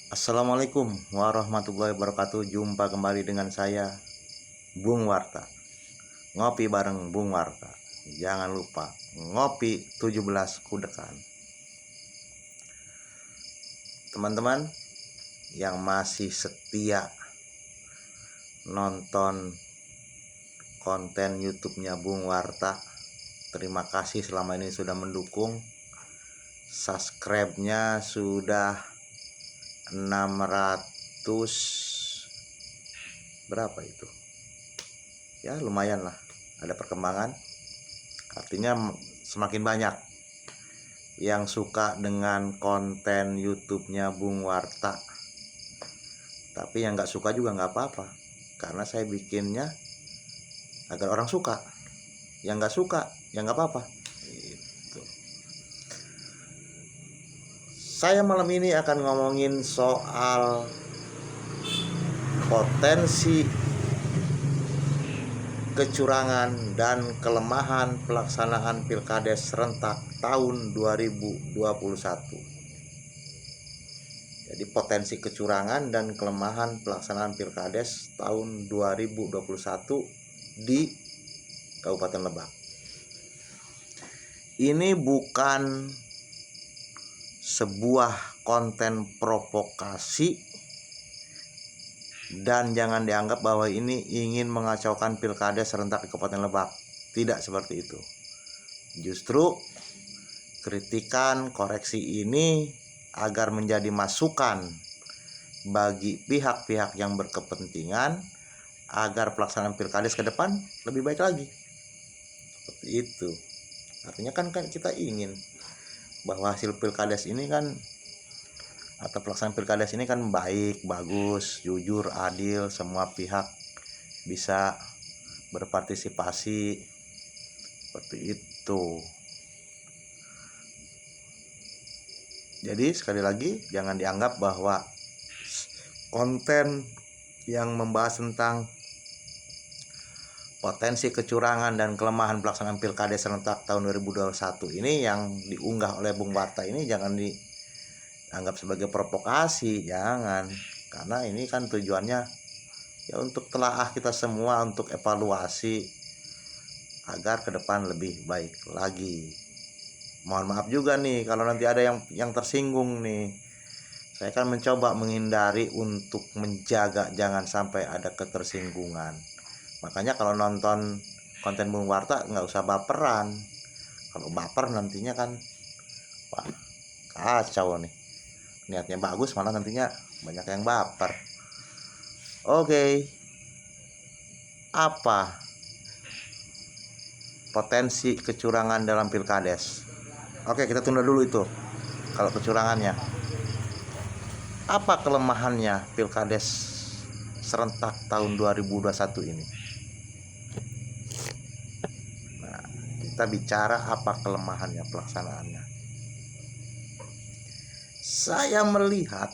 Assalamualaikum warahmatullahi wabarakatuh. Jumpa kembali dengan saya, Bung Warta. Ngopi bareng Bung Warta. Jangan lupa ngopi 17 kudekan. Teman-teman yang masih setia nonton konten YouTube-nya Bung Warta, terima kasih selama ini sudah mendukung. Subscribe-nya sudah 600 berapa itu, ya lumayan lah, ada perkembangan, artinya semakin banyak yang suka dengan konten YouTube-nya Bung Warta. Tapi yang nggak suka juga nggak apa-apa, karena saya bikinnya agar orang suka. Yang nggak suka ya nggak apa-apa gitu. Saya malam ini akan ngomongin soal potensi kecurangan dan kelemahan pelaksanaan Pilkades serentak tahun 2021. Jadi potensi kecurangan dan kelemahan pelaksanaan Pilkades tahun 2021 di Kabupaten Lebak. Ini bukan sebuah konten provokasi, dan jangan dianggap bahwa ini ingin mengacaukan Pilkades serentak di Kabupaten Lebak. Tidak seperti itu. Justru kritikan koreksi ini agar menjadi masukan bagi pihak-pihak yang berkepentingan agar pelaksanaan Pilkades ke depan lebih baik lagi. Seperti itu. Artinya kan kita ingin bahwa hasil Pilkades ini kan, atau pelaksanaan Pilkades ini kan baik, bagus, jujur, adil, semua pihak bisa berpartisipasi. Seperti itu. Jadi sekali lagi, jangan dianggap bahwa konten yang membahas tentang potensi kecurangan dan kelemahan pelaksanaan Pilkades serentak tahun 2021 ini yang diunggah oleh Bung Warta ini jangan dianggap sebagai provokasi, jangan. Karena ini kan tujuannya ya untuk telaah kita semua, untuk evaluasi agar ke depan lebih baik lagi. Mohon maaf juga nih kalau nanti ada yang tersinggung nih. Saya kan mencoba menghindari untuk menjaga jangan sampai ada ketersinggungan. Makanya kalau nonton konten Bung Warta nggak usah baperan. Kalau baper nantinya kan wah, kacau nih. Niatnya bagus malah nantinya banyak yang baper. Oke. Apa potensi kecurangan dalam Pilkades? Oke, kita tunda dulu itu. Kalau kecurangannya, apa kelemahannya Pilkades serentak tahun 2021 ini? Nah, kita bicara apa kelemahannya pelaksanaannya. Saya melihat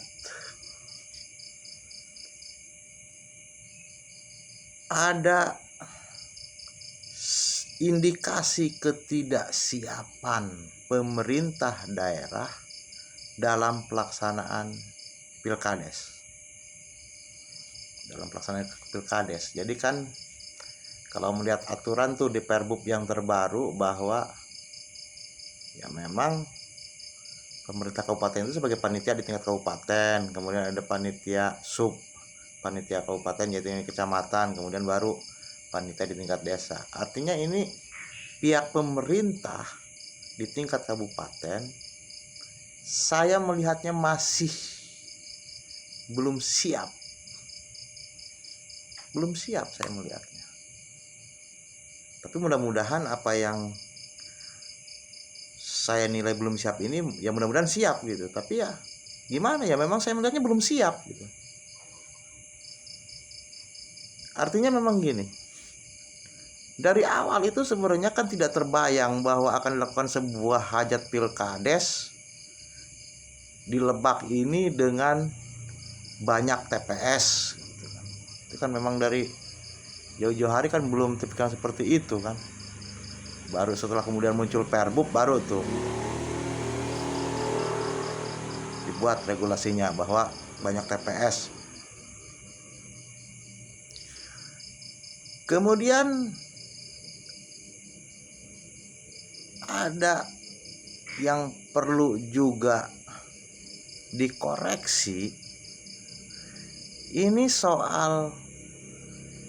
ada indikasi ketidaksiapan pemerintah daerah dalam pelaksanaan Pilkades. Jadi kan kalau melihat aturan tuh di Perbub yang terbaru bahwa ya memang pemerintah kabupaten itu sebagai panitia di tingkat kabupaten, kemudian ada panitia panitia kabupaten yaitu yang kecamatan, kemudian baru panitia di tingkat desa. Artinya ini pihak pemerintah di tingkat kabupaten saya melihatnya masih belum siap saya melihatnya. Tapi mudah-mudahan apa yang saya nilai belum siap ini ya mudah-mudahan siap gitu. Tapi ya gimana ya, memang saya melihatnya belum siap gitu. Artinya memang gini, dari awal itu sebenarnya kan tidak terbayang bahwa akan dilakukan sebuah hajat Pilkades di Lebak ini dengan banyak TPS. Itu kan memang dari jauh-jauh hari kan belum tipikal seperti itu kan. Baru setelah kemudian muncul Perbub baru tuh dibuat regulasinya bahwa banyak TPS. Kemudian ada yang perlu juga dikoreksi, ini soal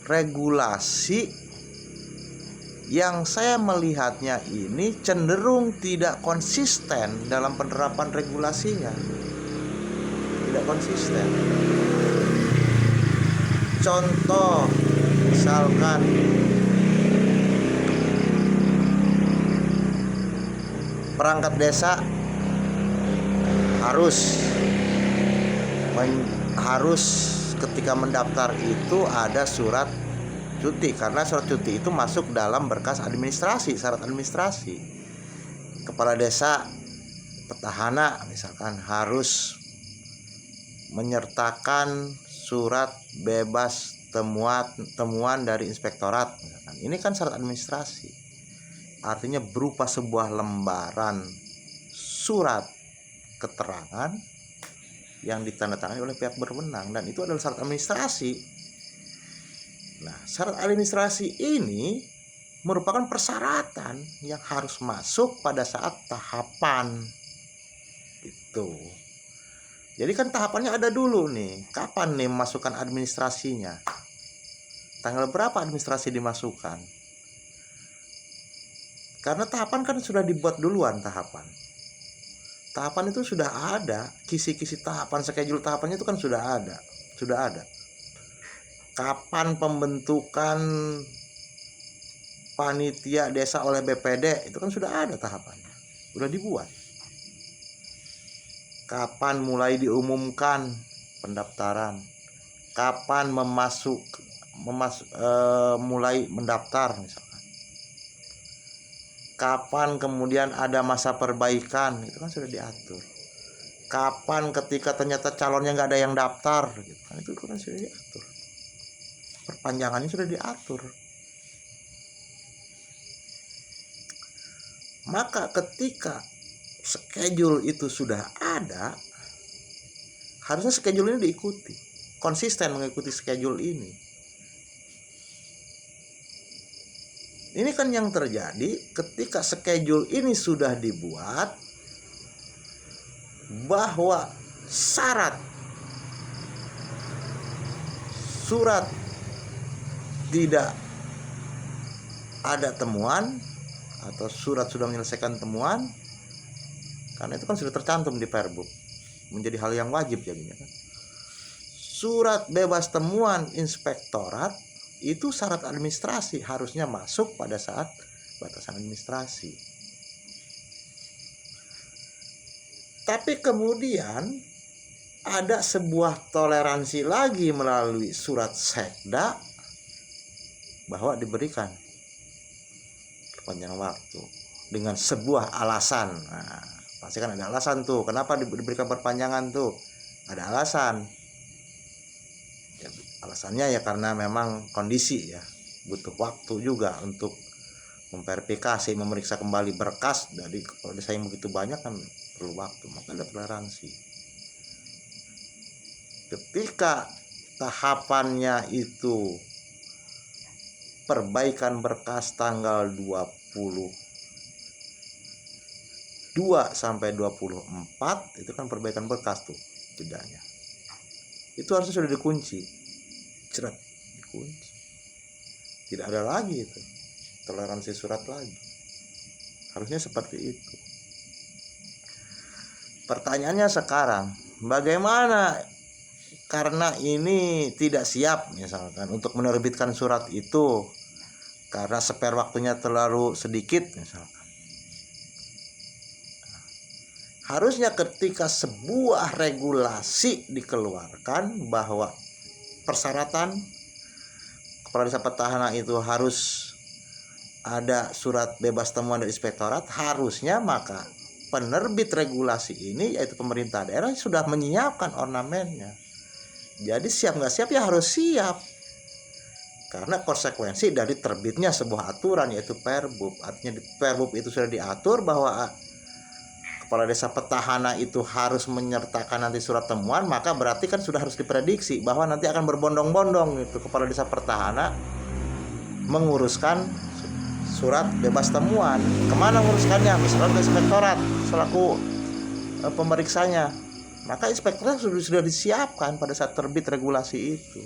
regulasi yang saya melihatnya ini cenderung tidak konsisten dalam penerapan regulasinya. Tidak konsisten. Contoh, misalkan perangkat desa harus ketika mendaftar itu ada surat cuti, karena surat cuti itu masuk dalam berkas administrasi, syarat administrasi. Kepala desa, petahana misalkan harus menyertakan surat bebas temuan dari inspektorat misalkan. Ini kan syarat administrasi, artinya berupa sebuah lembaran surat keterangan yang ditandatangani oleh pihak berwenang, dan itu adalah syarat administrasi. Nah, syarat administrasi ini merupakan persyaratan yang harus masuk pada saat tahapan itu. Jadi kan tahapannya ada dulu nih. Kapan nih memasukkan administrasinya? Tanggal berapa administrasi dimasukkan? Karena tahapan kan sudah dibuat duluan tahapan. Tahapan itu sudah ada, kisi-kisi tahapan, schedule tahapannya itu kan sudah ada. Kapan pembentukan panitia desa oleh BPD, itu kan sudah ada tahapannya, sudah dibuat. Kapan mulai diumumkan pendaftaran, kapan mulai mendaftar misalkan, kapan kemudian ada masa perbaikan, itu kan sudah diatur. Kapan ketika ternyata calonnya nggak ada yang daftar, gitu kan, itu kan sudah diatur. Perpanjangannya sudah diatur. Maka ketika schedule itu sudah ada, harusnya schedule ini diikuti, konsisten mengikuti schedule ini. Ini kan yang terjadi ketika schedule ini sudah dibuat, bahwa syarat surat tidak ada temuan atau surat sudah menyelesaikan temuan, karena itu kan sudah tercantum di Perbub, menjadi hal yang wajib jadinya kan. Surat bebas temuan inspektorat itu syarat administrasi, harusnya masuk pada saat batasan administrasi. Tapi kemudian ada sebuah toleransi lagi melalui surat sekda bahwa diberikan perpanjangan waktu dengan sebuah alasan. Nah, pasti kan ada alasan tuh, kenapa diberikan perpanjangan tuh, ada alasan ya, alasannya ya karena memang kondisi ya, butuh waktu juga untuk memverifikasi, memeriksa kembali berkas dari kalau desa yang begitu banyak kan perlu waktu, maka ada toleransi. Ketika tahapannya itu perbaikan berkas tanggal 22 sampai 24, itu kan perbaikan berkas tuh jedanya. Itu harusnya sudah dikunci. Dikunci. Tidak ada lagi itu toleransi surat lagi. Harusnya seperti itu. Pertanyaannya sekarang, bagaimana karena ini tidak siap misalkan untuk menerbitkan surat itu karena spare waktunya terlalu sedikit misalkan. Harusnya ketika sebuah regulasi dikeluarkan bahwa persyaratan kepala desa petahana itu harus ada surat bebas temuan dari inspektorat, harusnya maka penerbit regulasi ini yaitu pemerintah daerah sudah menyiapkan ornamennya. Jadi siap nggak siap ya harus siap, karena konsekuensi dari terbitnya sebuah aturan yaitu Perbub. Artinya di Perbub itu sudah diatur bahwa kepala desa petahana itu harus menyertakan nanti surat temuan, maka berarti kan sudah harus diprediksi bahwa nanti akan berbondong-bondong itu kepala desa petahana menguruskan surat bebas temuan. Kemana nguruskannya? Misalnya ke inspektorat selaku pemeriksanya. Maka inspektorat sudah disiapkan pada saat terbit regulasi itu,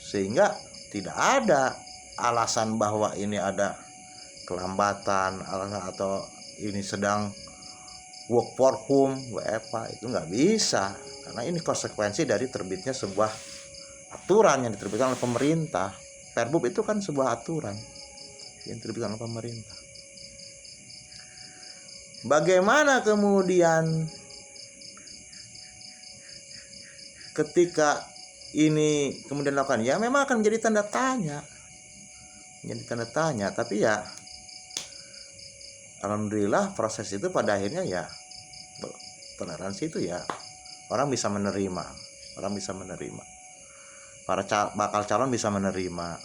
sehingga tidak ada alasan bahwa ini ada kelambatan atau ini sedang work for home, WFH. Itu nggak bisa, karena ini konsekuensi dari terbitnya sebuah aturan yang diterbitkan oleh pemerintah. Perbub itu kan sebuah aturan yang diterbitkan oleh pemerintah. Bagaimana kemudian ketika ini kemudian dilakukan? Ya memang akan menjadi tanda tanya, tapi ya alhamdulillah proses itu pada akhirnya ya toleransi itu ya orang bisa menerima, para bakal calon bisa menerima,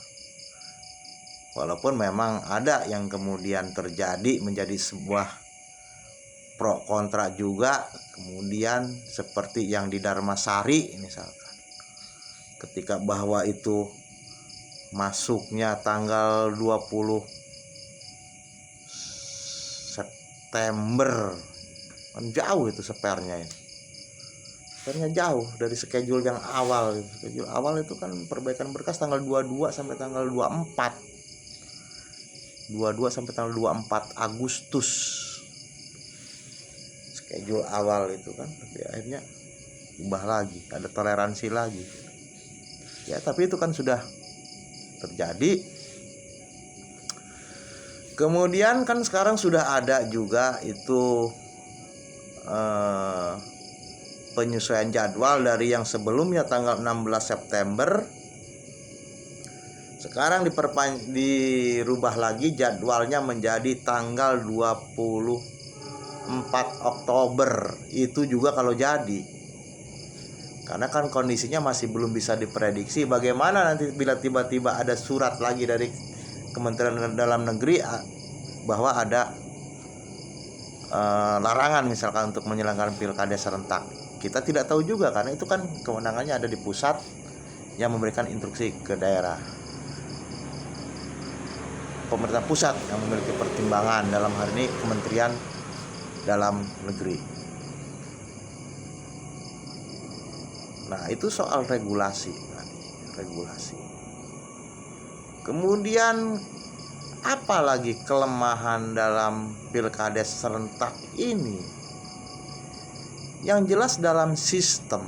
walaupun memang ada yang kemudian terjadi menjadi sebuah pro kontra juga, kemudian seperti yang di Dharmasari misalkan, ketika bahwa itu masuknya tanggal 20 September, kan jauh itu spernya jauh dari schedule yang awal. Schedule awal itu kan perbaikan berkas tanggal 22 sampai tanggal 24 sampai tanggal 24 Agustus schedule awal itu kan, tapi akhirnya ubah lagi, ada toleransi lagi ya, tapi itu kan sudah terjadi. Kemudian kan sekarang sudah ada juga itu penyesuaian jadwal dari yang sebelumnya tanggal 16 September, sekarang dirubah lagi jadwalnya menjadi tanggal 24 Oktober. Itu juga kalau jadi, karena kan kondisinya masih belum bisa diprediksi bagaimana nanti bila tiba-tiba ada surat lagi dari Kementerian Dalam Negeri bahwa ada larangan misalkan untuk menyelenggarakan pilkada serentak. Kita tidak tahu juga, karena itu kan kewenangannya ada di pusat yang memberikan instruksi ke daerah. Pemerintah pusat yang memiliki pertimbangan, dalam hal ini Kementerian Dalam Negeri. Nah, itu soal regulasi. Kemudian apalagi kelemahan dalam pilkades serentak ini? Yang jelas dalam sistem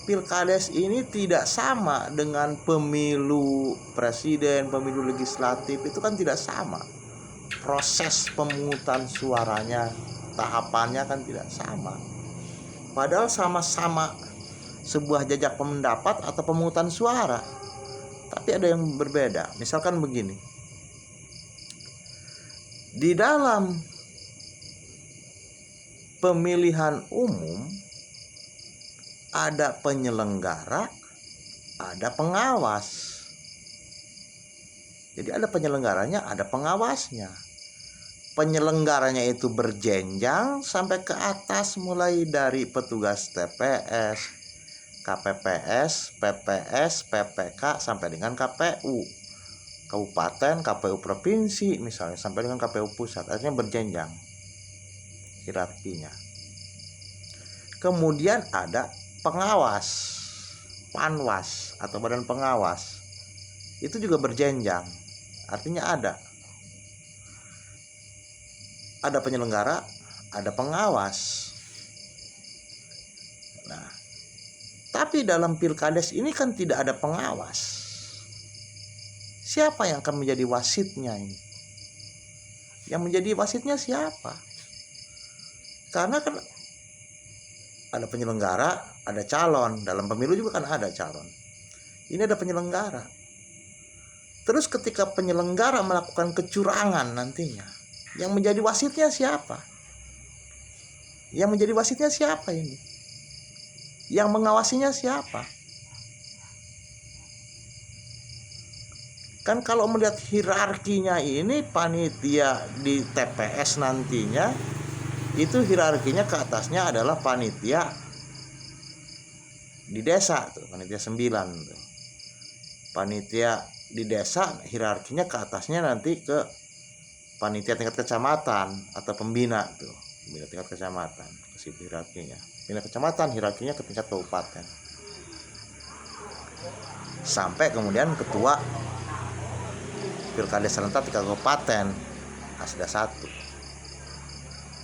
pilkades ini tidak sama dengan pemilu presiden, pemilu legislatif. Itu kan tidak sama. Proses pemungutan suaranya, tahapannya kan tidak sama. Padahal sama-sama sebuah jajak pendapat atau pemungutan suara, tapi ada yang berbeda. Misalkan begini, di dalam pemilihan umum ada penyelenggara, ada pengawas. Jadi ada penyelenggaranya, ada pengawasnya. Penyelenggaranya itu berjenjang sampai ke atas, mulai dari petugas TPS, KPPS, PPS, PPK sampai dengan KPU kabupaten, KPU provinsi misalnya, sampai dengan KPU pusat. Artinya berjenjang hierarkinya. Kemudian ada pengawas, Panwas atau badan pengawas. Itu juga berjenjang. Artinya ada penyelenggara, ada pengawas. Nah, tapi dalam pilkades ini kan tidak ada pengawas. Siapa yang akan menjadi wasitnya ini? Yang menjadi wasitnya siapa? Karena kan ada penyelenggara, ada calon. Dalam pemilu juga kan ada calon. Ini ada penyelenggara. Terus ketika penyelenggara melakukan kecurangan nantinya, yang menjadi wasitnya siapa? Yang menjadi wasitnya siapa ini? Yang mengawasinya siapa? Kan kalau melihat hierarkinya ini, panitia di TPS nantinya itu hierarkinya ke atasnya adalah panitia di desa tuh, panitia 9 tuh. Panitia di desa hierarkinya ke atasnya nanti ke panitia tingkat kecamatan atau pembina tuh, pembina tingkat kecamatan, ke situ hierarkinya. Pembina kecamatan hierarkinya ke tingkat kabupaten. Sampai kemudian ketua Pilkada serentak tingkat kabupaten, Asda 1.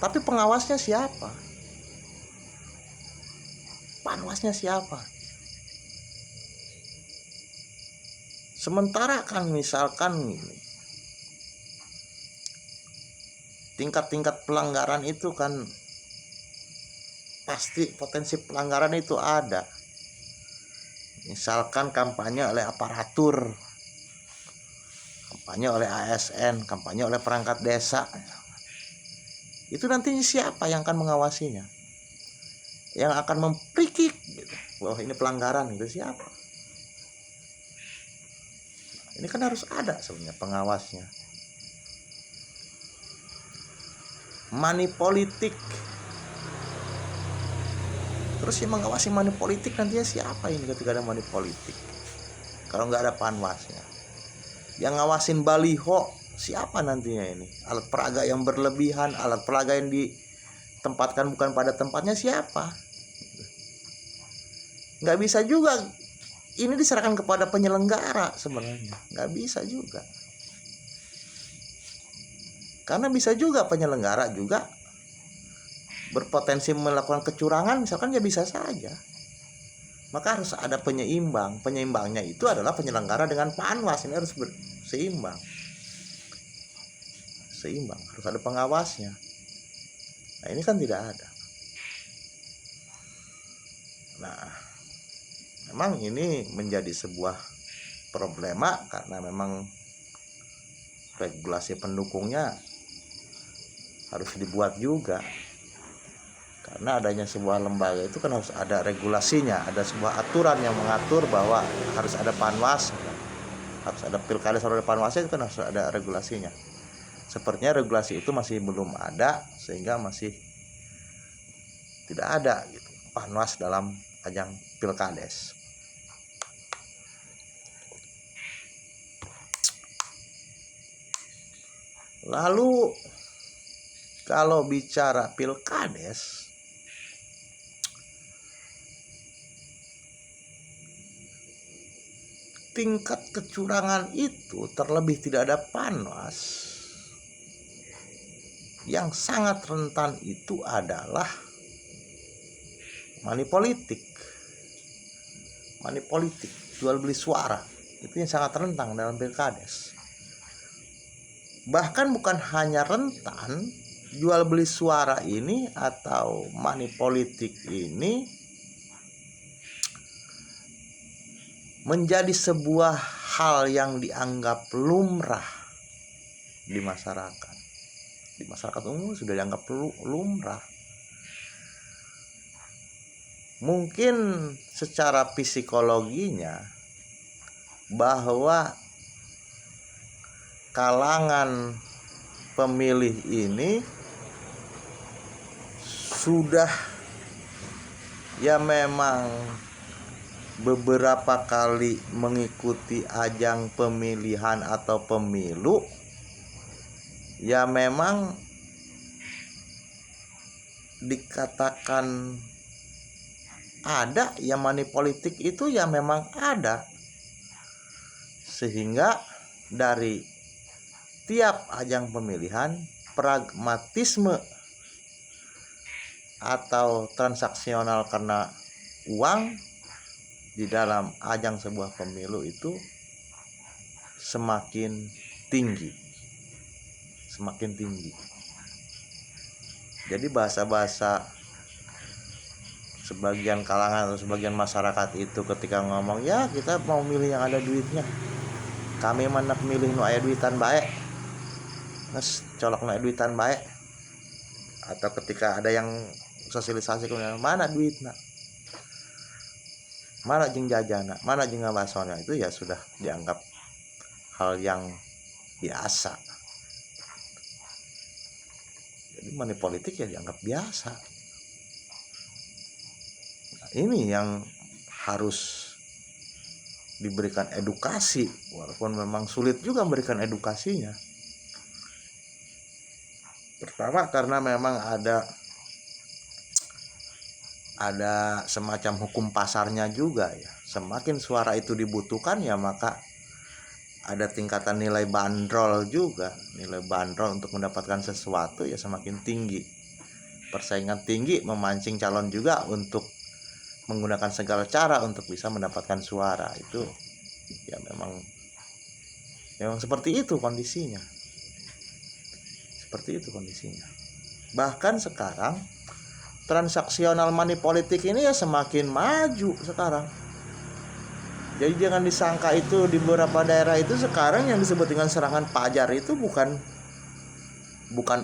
Tapi pengawasnya siapa? Panwasnya siapa? Sementara kan misalkan tingkat-tingkat pelanggaran itu kan pasti potensi pelanggaran itu ada. Misalkan kampanye oleh aparatur, kampanye oleh ASN, kampanye oleh perangkat desa. Itu nantinya siapa yang akan mengawasinya? Yang akan memprikik gitu, bahwa ini pelanggaran, itu siapa? Ini kan harus ada sebenarnya pengawasnya. Money politik. Terus yang mengawasi money politik nantinya siapa ini ketika ada money politik? Kalau nggak ada panwasnya. Yang ngawasin baliho siapa nantinya ini? Alat peraga yang berlebihan, alat peraga yang ditempatkan bukan pada tempatnya siapa? Nggak bisa juga ini diserahkan kepada penyelenggara sebenarnya. Nggak bisa juga. Karena bisa juga penyelenggara juga berpotensi melakukan kecurangan, misalkan, ya bisa saja. Maka harus ada penyeimbang. Penyeimbangnya itu adalah penyelenggara dengan panwas. Ini harus seimbang. Seimbang, harus ada pengawasnya. Nah, ini kan tidak ada. Nah, memang ini menjadi sebuah problema karena memang regulasi pendukungnya harus dibuat juga. Karena adanya sebuah lembaga itu kan harus ada regulasinya, ada sebuah aturan yang mengatur bahwa harus ada panwas, harus ada pilkada harus ada panwasnya, itu kan harus ada regulasinya. Sepertinya regulasi itu masih belum ada, sehingga masih tidak ada gitu, panwas dalam ajang pilkades. Lalu kalau bicara pilkades, tingkat kecurangan itu terlebih tidak ada panwas. Yang sangat rentan itu adalah money politik. Money politik, jual beli suara, itu yang sangat rentan dalam pilkades. Bahkan bukan hanya rentan, jual beli suara ini atau money politik ini menjadi sebuah hal yang dianggap lumrah di masyarakat. Di masyarakat umum sudah dianggap lumrah. Mungkin secara psikologinya bahwa kalangan pemilih ini sudah ya memang beberapa kali mengikuti ajang pemilihan atau pemilu, ya memang dikatakan ada, ya money politik itu ya memang ada. Sehingga dari tiap ajang pemilihan, pragmatisme atau transaksional karena uang di dalam ajang sebuah pemilu itu semakin tinggi. Semakin tinggi. Jadi bahasa-bahasa sebagian kalangan atau sebagian masyarakat itu ketika ngomong, ya kita mau milih yang ada duitnya, kami mana milih nu aya duitan bae, nges colok nu aya duitan bae. Atau ketika ada yang sosialisasi kemudian mana duitna, mana jeung jajana, mana jeung ngabasona, itu ya sudah dianggap hal yang biasa. Jadi money politik ya dianggap biasa. Nah, ini yang harus diberikan edukasi, walaupun memang sulit juga memberikan edukasinya. Pertama karena memang ada semacam hukum pasarnya juga ya. Semakin suara itu dibutuhkan ya maka ada tingkatan nilai bandrol juga. Nilai bandrol untuk mendapatkan sesuatu ya semakin tinggi. Persaingan tinggi memancing calon juga untuk menggunakan segala cara untuk bisa mendapatkan suara. Itu ya memang seperti itu kondisinya. Bahkan sekarang transaksional money politik ini ya semakin maju sekarang. Jadi jangan disangka itu di beberapa daerah itu sekarang yang disebut dengan serangan pajar itu bukan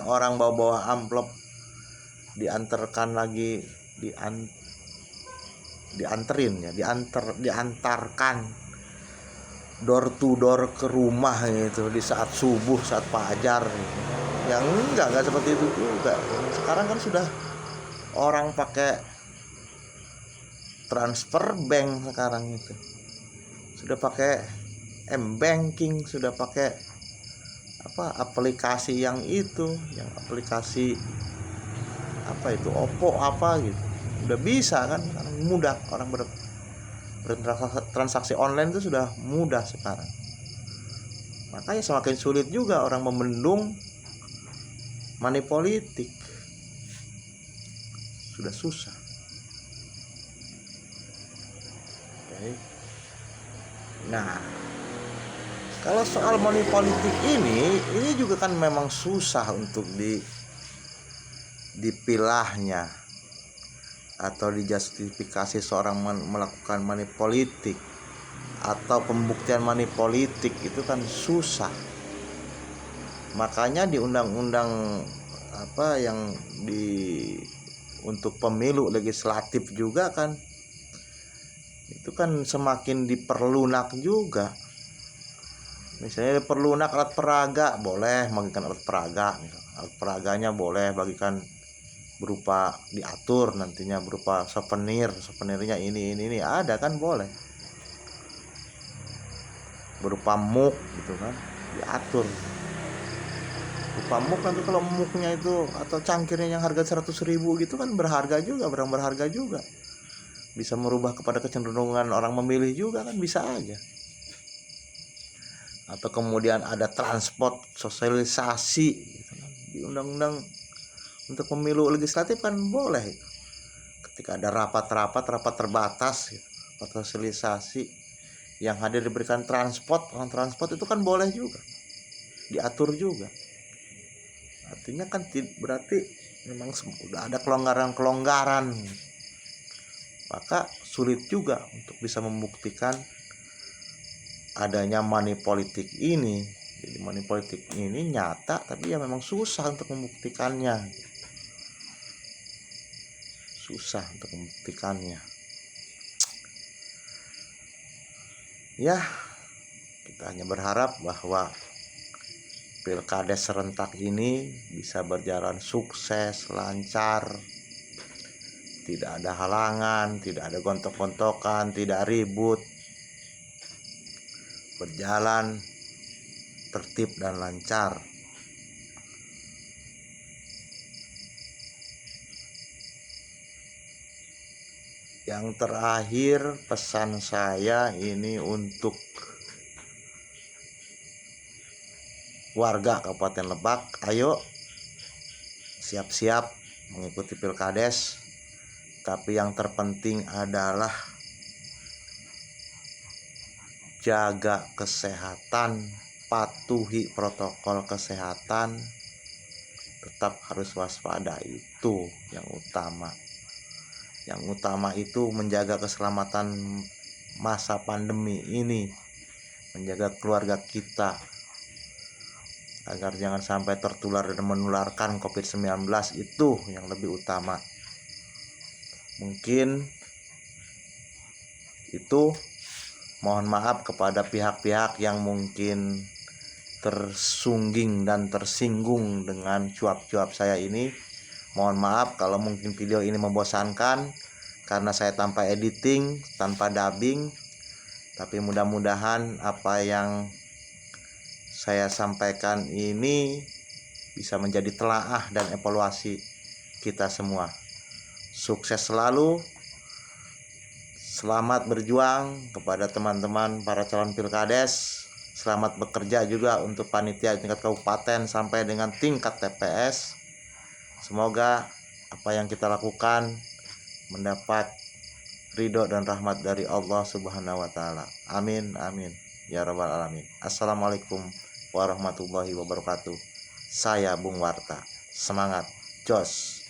orang bawa-bawa amplop diantarkan door to door ke rumah gitu di saat subuh, saat fajar gitu. Yang enggak seperti itu juga. Sekarang kan sudah orang pakai transfer bank sekarang itu. Sudah pakai m-banking, sudah pakai aplikasi yang aplikasi Oppo gitu. Udah bisa kan, mudah orang bertransaksi online itu sudah mudah sekarang. Makanya semakin sulit juga orang membendung money politik. Sudah susah. Oke. Nah, kalau soal money politik ini juga kan memang susah untuk dipilahnya atau dijustifikasi seorang melakukan money politik atau pembuktian money politik itu kan susah. Makanya di undang-undang untuk pemilu legislatif juga kan itu kan semakin diperlunak juga. Misalnya diperlunak alat peraga, boleh bagikan alat peraga, alat peraganya boleh bagikan berupa diatur nantinya berupa souvenirnya ini ada kan, boleh berupa muk gitu kan, diatur berupa muk. Nanti kalau muknya itu atau cangkirnya yang harga 100.000 gitu kan berharga juga, barang berharga juga, bisa merubah kepada kecenderungan orang memilih juga kan, bisa aja. Atau kemudian ada transport sosialisasi gitu kan. Di undang-undang untuk pemilu legislatif kan boleh itu. Ketika ada rapat terbatas gitu, rapat sosialisasi yang hadir diberikan transport itu kan boleh juga, diatur juga. Artinya kan berarti memang sudah ada kelonggaran. Maka sulit juga untuk bisa membuktikan adanya money politik ini. Jadi money politik ini nyata, tapi ya memang susah untuk membuktikannya. Ya, kita hanya berharap bahwa Pilkades serentak ini bisa berjalan sukses, lancar, tidak ada halangan, tidak ada gontok-gontokan, tidak ribut, berjalan tertib dan lancar. Yang terakhir, pesan saya ini untuk warga Kabupaten Lebak, ayo siap-siap mengikuti Pilkades. Tapi yang terpenting adalah jaga kesehatan, patuhi protokol kesehatan, tetap harus waspada, itu yang utama. Yang utama itu menjaga keselamatan masa pandemi ini, menjaga keluarga kita agar jangan sampai tertular dan menularkan COVID-19, itu yang lebih utama. Mungkin itu Mohon maaf kepada pihak-pihak yang mungkin tersungging dan tersinggung dengan cuap-cuap saya ini. Mohon maaf kalau mungkin video ini membosankan karena saya tanpa editing, tanpa dubbing. Tapi mudah-mudahan apa yang saya sampaikan ini bisa menjadi telaah dan evaluasi kita semua. Sukses selalu. Selamat berjuang kepada teman-teman para calon pilkades. Selamat bekerja juga untuk panitia tingkat kabupaten sampai dengan tingkat TPS. Semoga apa yang kita lakukan mendapat ridho dan rahmat dari Allah Subhanahu wa taala. Amin amin ya rabbal alamin. Assalamualaikum warahmatullahi wabarakatuh. Saya Bung Warta. Semangat, jos.